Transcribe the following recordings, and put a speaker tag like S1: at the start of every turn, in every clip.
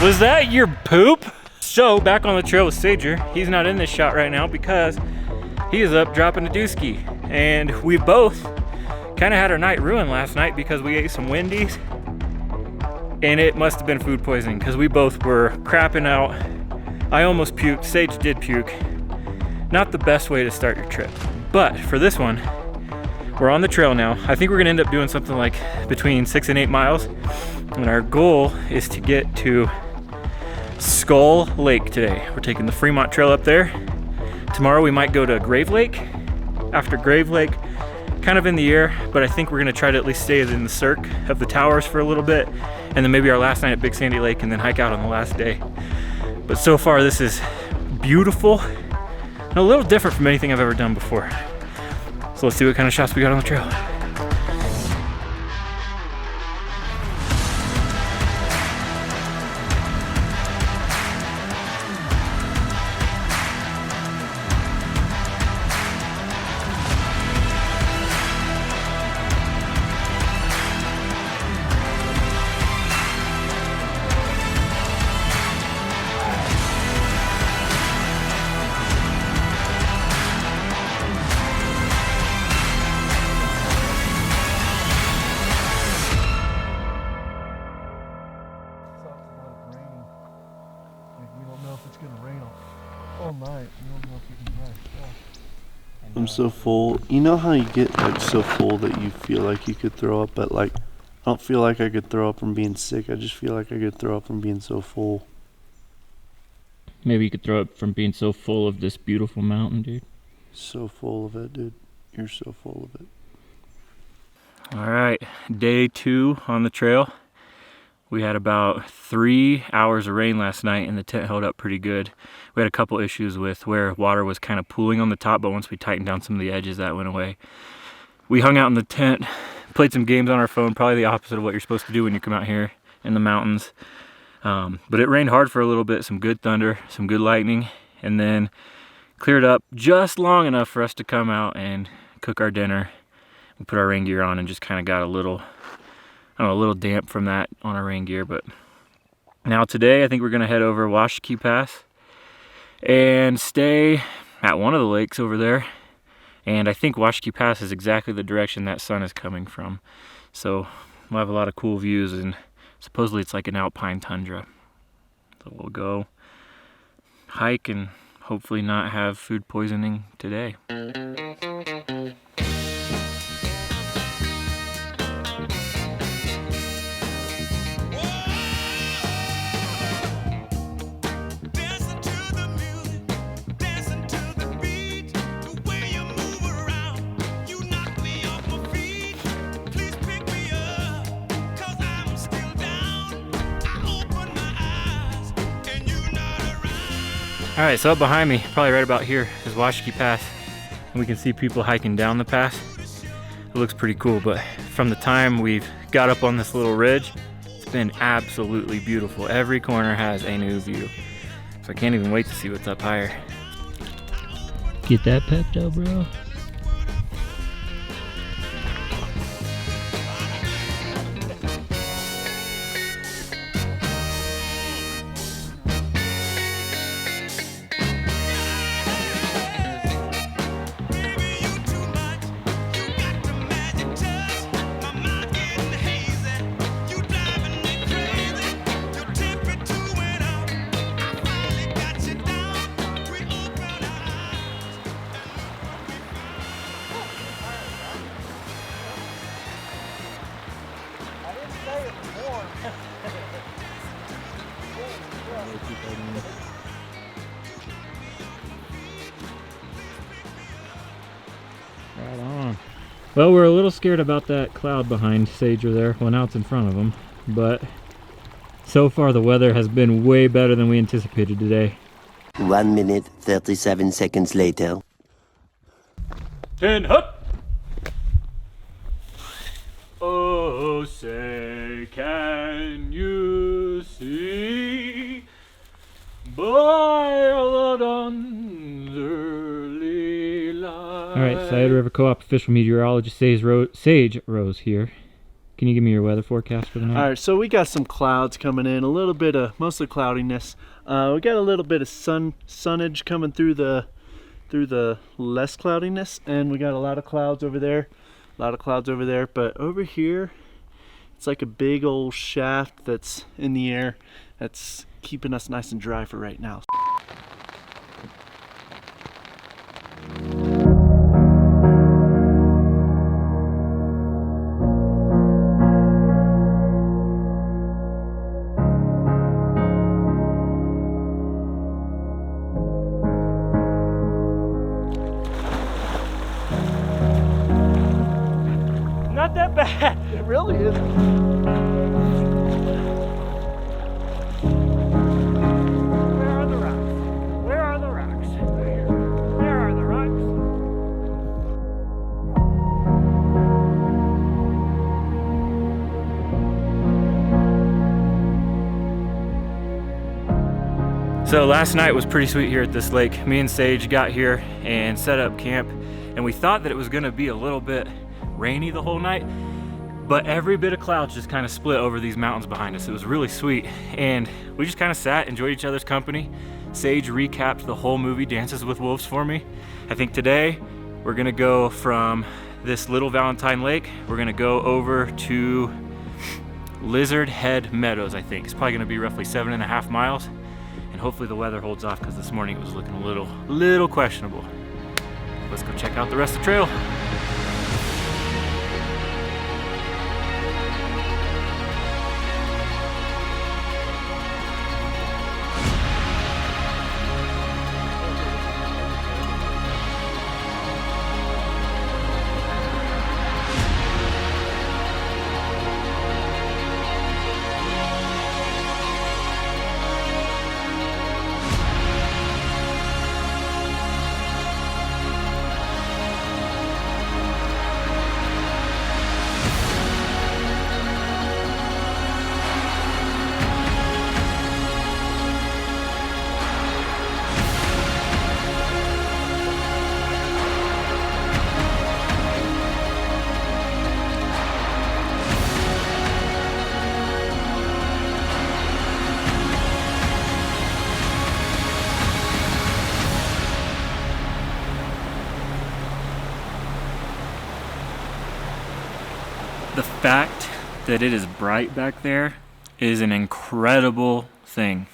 S1: Was that your poop? So back on the trail with Sager. He's not in this shot right now because he is up dropping a dooski. And we both kind of had our night ruined last night because we ate some Wendy's. And it must have been food poisoning because we both were crapping out. I almost puked, Sage did puke. Not the best way to start your trip. But for this one, we're on the trail now. I think we're gonna end up doing something like between 6 and 8 miles. And our goal is to get to Skull Lake today. We're taking the Fremont Trail up there. Tomorrow we might go to Grave Lake. After Grave Lake, kind of in the air, but I think we're gonna try to at least stay in the Cirque of the towers for a little bit, and then maybe our last night at Big Sandy Lake, and then hike out on the last day. But so far this is beautiful and a little different from anything I've ever done before. So let's see what kind of shots we got on the trail.
S2: I'm so full. You know how you get like so full that you feel like you could throw up, but like I don't feel like I could throw up from being sick. I just feel like I could throw up from being so full.
S1: Maybe you could throw up from being so full of this beautiful mountain, dude.
S2: So full of it, dude. You're so full of it.
S1: All right, day 2 on the trail. We had about 3 hours of rain last night and the tent held up pretty good. We had a couple issues with where water was kind of pooling on the top, but once we tightened down some of the edges, that went away. We hung out in the tent, played some games on our phone, probably the opposite of what you're supposed to do when you come out here in the mountains. But it rained hard for a little bit, some good thunder, some good lightning, and then cleared up just long enough for us to come out and cook our dinner. We put our rain gear on and just kind of got a little damp from that on our rain gear. But now today I think we're gonna head over Washakie Pass and stay at one of the lakes over there. And I think Washakie Pass is exactly the direction that sun is coming from. So we'll have a lot of cool views, and supposedly it's like an alpine tundra. So we'll go hike and hopefully not have food poisoning today. All right, so up behind me, probably right about here, is Washakie Pass. And we can see people hiking down the pass. It looks pretty cool, but from the time we've got up on this little ridge, it's been absolutely beautiful. Every corner has a new view. So I can't even wait to see what's up higher. Get that Pepto, bro. Right on. Well, we're a little scared about that cloud behind Sager there. Well, now it's in front of him, but so far the weather has been way better than we anticipated today.
S3: 1 minute, 37 seconds later.
S1: 10 up! Oh, say, can you see by the dawn's early light? All right, Scioto River Co-op official meteorologist Sage Rose here. Can you give me your weather forecast for the night?
S2: All right, so we got some clouds coming in, a little bit of mostly cloudiness. We got a little bit of sunnage coming through the less cloudiness, and we got a lot of clouds over there, but over here it's like a big old shaft that's in the air that's keeping us nice and dry for right now.
S1: Not that bad.
S2: It really is.
S1: Where are the rocks? Where are the rocks? Where are the rocks? So last night was pretty sweet here at this lake. Me and Sage got here and set up camp, and we thought that it was gonna be a little bit rainy the whole night, but every bit of clouds just kind of split over these mountains behind us. It was really sweet, and we just kind of sat, enjoyed each other's company. Sage recapped the whole movie Dances with Wolves for me. I think today we're gonna go from this little Valentine Lake, we're gonna go over to Lizard Head Meadows. I think it's probably gonna be roughly 7.5 miles, and hopefully the weather holds off, because this morning it was looking a little questionable. Let's go check out the rest of the trail. The fact that it is bright back there is an incredible thing.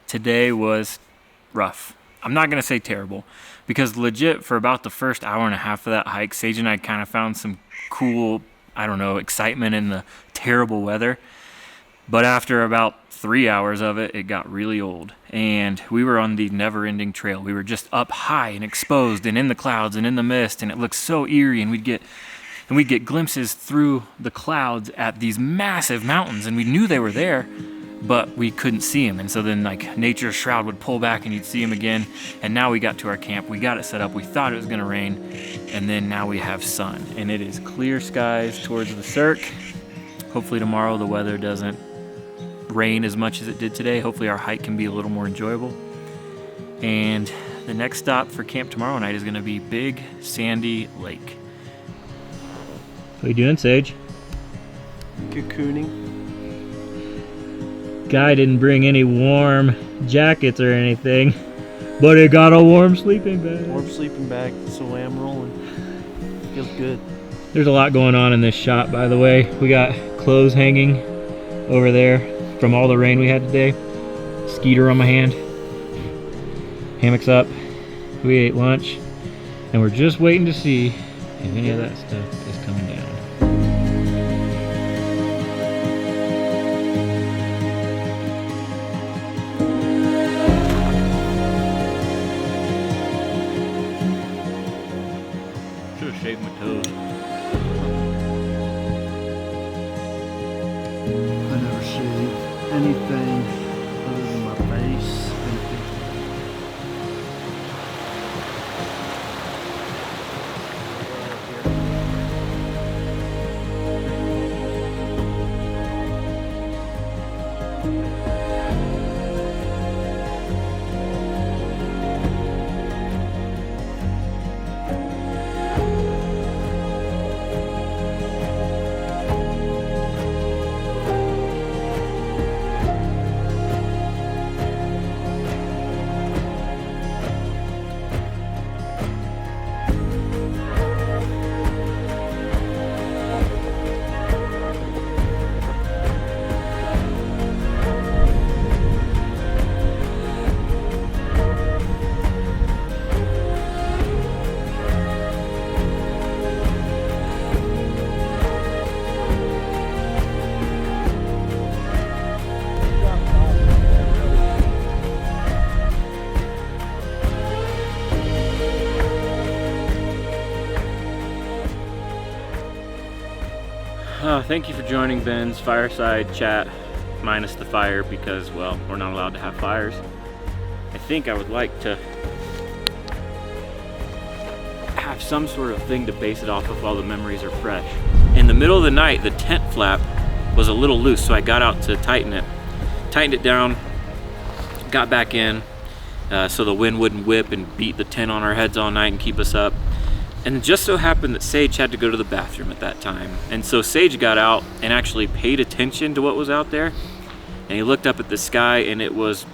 S1: Today was rough. I'm not gonna say terrible, because legit for about the first hour and a half of that hike, Sage and I kind of found some cool, I don't know, excitement in the terrible weather. But after about 3 hours of it, it got really old, and we were on the never-ending trail. We were just up high and exposed and in the clouds and in the mist, and it looked so eerie, and we'd get glimpses through the clouds at these massive mountains, and we knew they were there, but we couldn't see them. And so then like nature's shroud would pull back and you'd see them again. And now we got to our camp, we got it set up, we thought it was gonna rain, and then now we have sun, and it is clear skies towards the Cirque. Hopefully tomorrow the weather doesn't rain as much as it did today. Hopefully our hike can be a little more enjoyable. And the next stop for camp tomorrow night is gonna be Big Sandy Lake. What are you doing, Sage?
S2: Cocooning.
S1: Guy didn't bring any warm jackets or anything, but he got a warm sleeping bag.
S2: Warm sleeping bag, so I'm rolling. Feels good.
S1: There's a lot going on in this shot, by the way. We got clothes hanging over there from all the rain we had today. Skeeter on my hand. Hammocks up. We ate lunch, and we're just waiting to see if any of that stuff is coming down. Should have shaved my toes.
S2: I never shave anything other than my face.
S1: Thank you for joining Ben's fireside chat, minus the fire, because, well, we're not allowed to have fires. I think I would like to have some sort of thing to base it off of while the memories are fresh. In the middle of the night, the tent flap was a little loose, so I got out to tighten it. Tightened it down, got back in, so the wind wouldn't whip and beat the tent on our heads all night and keep us up. And it just so happened that Sage had to go to the bathroom at that time. And so Sage got out and actually paid attention to what was out there. And he looked up at the sky, and it was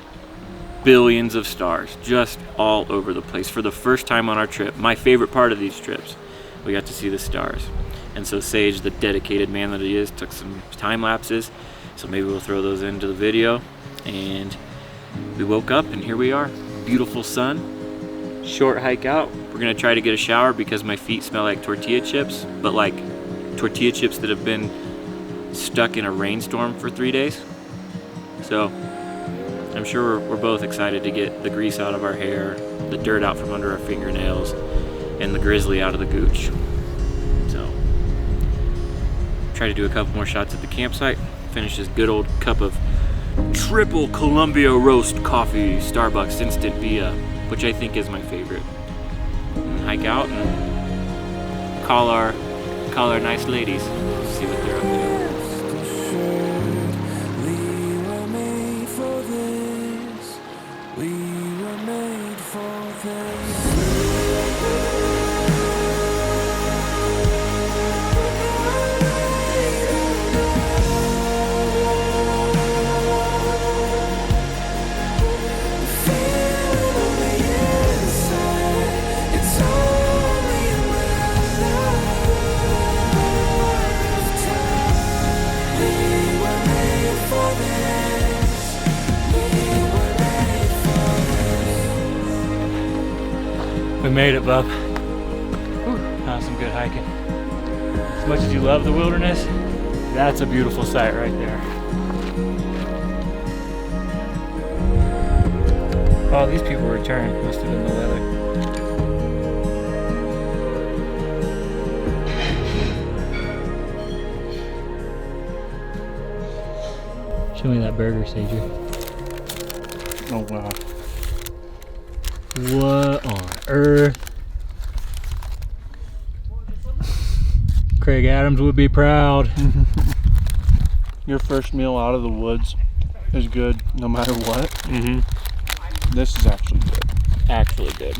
S1: billions of stars just all over the place. For the first time on our trip, my favorite part of these trips, we got to see the stars. And so Sage, the dedicated man that he is, took some time lapses. So maybe we'll throw those into the video. And we woke up and here we are. Beautiful sun. Short hike out. We're gonna try to get a shower because my feet smell like tortilla chips, but like tortilla chips that have been stuck in a rainstorm for 3 days. So I'm sure we're both excited to get the grease out of our hair, the dirt out from under our fingernails, and the grizzly out of the gooch. So try to do a couple more shots at the campsite, finish this good old cup of triple Columbia roast coffee, Starbucks instant via, which I think is my favorite. And hike out and call our nice ladies, see what they're up to. We made it, bub. That was some good hiking. As much as you love the wilderness, that's a beautiful sight right there. Oh, these people returned. Must have been the weather. Show me that burger, Sager.
S2: Oh wow.
S1: What on earth? Craig Adams would be proud.
S2: Your first meal out of the woods is good no matter what.
S1: Mm-hmm.
S2: This is actually good.
S1: Actually good.